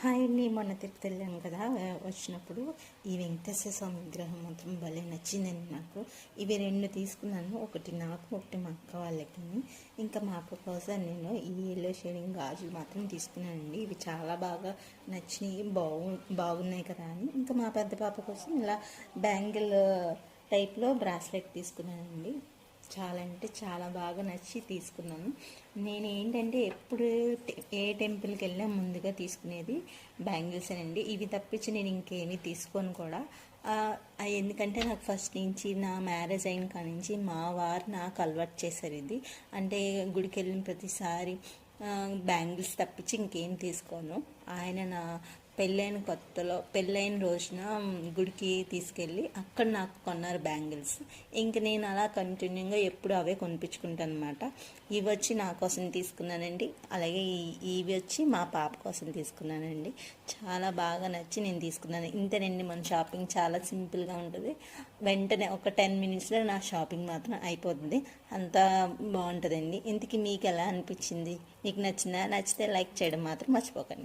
Hi అండి. మొన్న తిరుపతి వెళ్ళాము కదా, వచ్చినప్పుడు ఈ వెంకటేశ్వర స్వామి విగ్రహం మాత్రం భలే నచ్చిందండి నాకు. ఇవి 2 తీసుకున్నాను, ఒకటి నాకు, ఒకటి మా అక్క వాళ్ళకి. ఇంకా మా అక్క కోసం నేను ఈ ఎల్లో షేడింగ్ గాజులు మాత్రం తీసుకున్నానండి. ఇవి చాలా బాగా నచ్చినాయి, బాగున్నాయి కదా అని. ఇంకా మా పెద్ద పాప కోసం ఇలా బ్యాంగిల్ టైప్లో బ్రాస్లెట్ తీసుకున్నానండి. చాలా అంటే చాలా బాగా నచ్చి తీసుకున్నాను. నేను ఏంటంటే ఎప్పుడు ఏ టెంపుల్కి వెళ్ళినా ముందుగా తీసుకునేది బ్యాంగిల్స్ అండి. ఇవి తప్పించి నేను ఇంకేమీ తీసుకోను కూడా. ఎందుకంటే నాకు ఫస్ట్ నుంచి నా మ్యారేజ్ అయిన కాడి నుంచి మా వారు నాకు అలవాటు చేశారు ఇది. అంటే గుడికి వెళ్ళిన ప్రతిసారి బ్యాంగిల్స్ తప్పించి ఇంకేం తీసుకోను. ఆయన నా పెళ్ళైన రోజున గుడికి తీసుకెళ్ళి అక్కడ నాకు కొన్నారు బ్యాంగిల్స్. ఇంక నేను అలా కంటిన్యూగా ఎప్పుడు అవే కొనిపించుకుంటాను అనమాట. ఇవి వచ్చి నా కోసం తీసుకున్నానండి, అలాగే ఇవి వచ్చి మా పాప కోసం తీసుకున్నానండి. చాలా బాగా నచ్చి నేను తీసుకున్నాను. ఇంతేనండి, మన షాపింగ్ చాలా సింపుల్గా ఉంటుంది. వెంటనే ఒక 10 మినిట్స్లో నా షాపింగ్ మాత్రం అయిపోతుంది. అంత బాగుంటుందండి. ఇంతకీ మీకు ఎలా అనిపించింది? మీకు నచ్చితే లైక్ చేయడం మాత్రం మర్చిపోకండి.